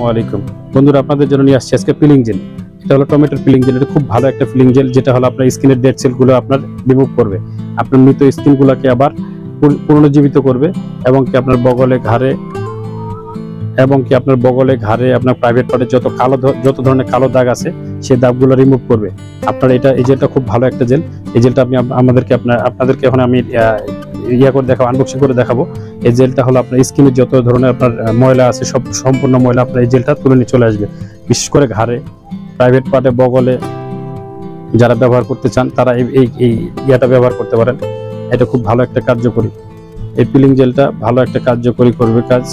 আসসালামু আলাইকুম বন্ধুরা, আপনাদের জন্য নিয়ে আসছি আজকে পিলিং জেল। এটা হলো টমেটোর পিলিং জেল। এটা খুব ভালো একটা পিলিং জেল, যেটা হলো আপনার স্কিনের ডেড সেলগুলো আপনার রিমুভ করবে, আপনার মৃত স্কিনগুলোকে আবার পুনর্জীবিত করবে, এবং কি আপনার বগলে ঘাড়ে আপনার প্রাইভেট পার্টে যত ধরনের কালো দাগ আছে সেই দাগগুলো রিমুভ করবে। আপনার এই জেলটা খুব ভালো একটা জেল। এই জেলটা আমি আপনাদেরকে এখন আমি করে দেখাবো, আনবক্সিং করে দেখাবো। এই জেলটা হলো আপনার স্কিনের যত ধরনের আপনার ময়লা আছে সব সম্পূর্ণ ময়লা আপনার এই জেলটা তুলে নিয়ে চলে আসবে। বিশেষ করে ঘাড়ে, প্রাইভেট পার্টে, বগলে যারা ব্যবহার করতে চান তারা এই ইয়াটা ব্যবহার করতে পারেন। এটা খুব ভালো একটা কার্যকরী, এই পিলিং জেলটা ভালো একটা কার্যকরী করবে কাজ।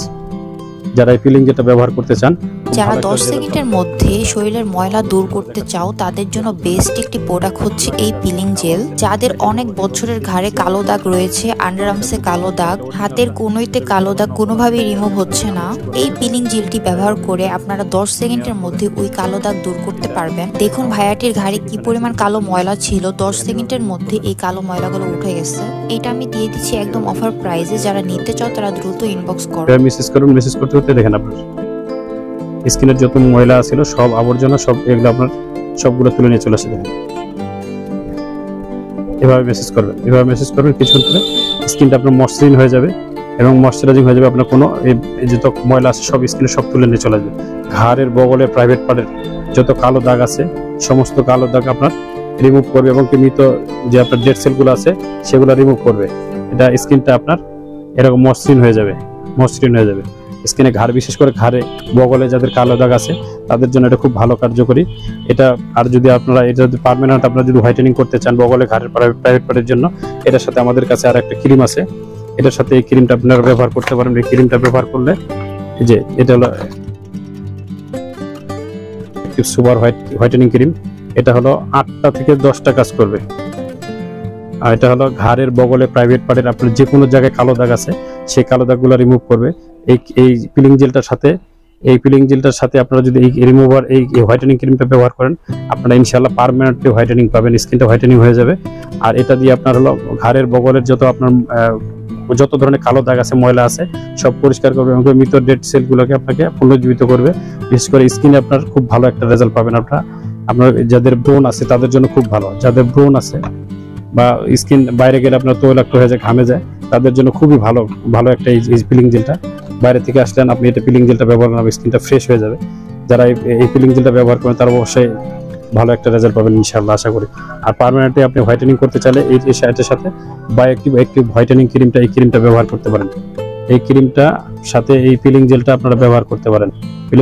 যারা এই পিলিং জেলটা ব্যবহার করতে চান, যারা 10 সেকেন্ডের মধ্যে শরীরের ময়লা দূর করতে চাও তাদের জন্য বেস্ট একটি প্রোডাক্ট হচ্ছে এই পিলিং জেল। যাদের অনেক বছরের ঘাড়ে কালো দাগ রয়েছে, আন্ডারআর্মসে কালো দাগ, হাতের কোনোইতে কালো দাগ কোনোভাবেই রিমুভ হচ্ছে না, এই পিলিং জেলটি ব্যবহার করে আপনারা 10 সেকেন্ডের মধ্যে ওই কালো দাগ দূর করতে পারবেন। দেখুন ভাইয়াটির ঘাড়ে কি পরিমাণ কালো ময়লা ছিল, 10 সেকেন্ডের মধ্যে এই কালো ময়লাগুলো উঠে গেছে। এটা আমি দিয়ে দিচ্ছি একদম অফার প্রাইসে। যারা নিতে চাও তারা দ্রুত ইনবক্স করুন। মেসেজ করতে দেখেন আপনার স্কিনের যত ময়লা ছিল, সব আবর্জনা, সব এগুলো আপনার সবগুলো তুলে নিয়ে চলে আসে। এভাবে মেসেজ করবেন কিছুক্ষণ পরে স্কিনটা আপনার মসৃণ হয়ে যাবে এবং ময়শ্চারাইজিং হয়ে যাবে। আপনার কোনো যত ময়লা আছে সব স্কিনে সব তুলে নিয়ে চলে আসবে। ঘাড়ের, বগলে, প্রাইভেট পার্টের যত কালো দাগ আছে সমস্ত কালো দাগ আপনার রিমুভ করবে, এবং মৃত যে আপনার ডেড সেলগুলো আছে সেগুলো রিমুভ করবে। এটা স্কিনটা আপনার এরকম মসৃণ হয়ে যাবে। স্কিনে ঘাড়, বিশেষ করে ঘাড়ে, বগলে যাদের কালো দাগ আছে তাদের জন্য এটা খুব ভালো কার্যকরী। এটা আর যদি আপনারা এটা যদি পার্মানেন্ট আপনারা যদি হোয়াইটেনিং করতে চান বগলে, ঘাড়ের, প্রাইভেট পার্টের জন্য, এটার সাথে আমাদের কাছে আর একটা ক্রিম আছে। এটার সাথে এই ক্রিমটা আপনারা ব্যবহার করতে পারেন। এই ক্রিমটা ব্যবহার করলে যে এটা হলো সুপার হোয়াইটেনিং ক্রিম। এটা হলো 8টা থেকে 10টা কাজ করবে। আর এটা হলো ঘাড়ের, বগলে, প্রাইভেট পার্টের আপনার যে কোনো জায়গায় কালো দাগ আছে সেই কালো দাগগুলো রিমুভ করবে। এই পিলিং জেলটার সাথে আপনারা যদি এই রিমুভার এই হোয়াইটেনিং ক্রিমটা ব্যবহার করেন, আপনারা ইনশাআল্লাহ পার্মানেন্টলি হোয়াইটেনিং পাবেন, স্কিনটা হোয়াইটেনিং হয়ে যাবে। আর এটা দিয়ে আপনার হলো ঘাড়ের, বগলের যত ধরনের কালো দাগ আছে, ময়লা আছে সব পরিষ্কার করবে, এবং মৃত ডেড সেলগুলোকে আপনাকে পুনর্জীবিত করবে। বিশেষ করে স্কিনে আপনার খুব ভালো একটা রেজাল্ট পাবেন। আপনার যাদের ব্রণ আছে তাদের জন্য খুব ভালো। যাদের ব্রণ আছে বা স্কিন বাইরে গেলে আপনার তৈলাক্ত হয়ে যায়, ঘামে যায়, তাদের জন্য খুবই ভালো একটা এই পিলিং জেলটা। বাইরে থেকে আসলেন আপনি এটা পিলিং জেলটা ব্যবহার করেন, স্কিনটা ফ্রেশ হয়ে যাবে। যারা এই পিলিং জেলটা ব্যবহার করেন তারা অবশ্যই ভালো একটা রেজাল্ট পাবেন ইনশাআল্লাহ, আশা করি। আর পার্মানেন্টলি আপনি হোয়াইটেনিং করতে চাইলে এই সাইটের সাথে বায়োঅ্যাক্টিভ হোয়াইটেনিং ক্রিমটা, এই ক্রিমটা ব্যবহার করতে পারেন। এই ক্রিমটা সাথে এই পিলিং জেলটা আপনারা ব্যবহার করতে পারেন।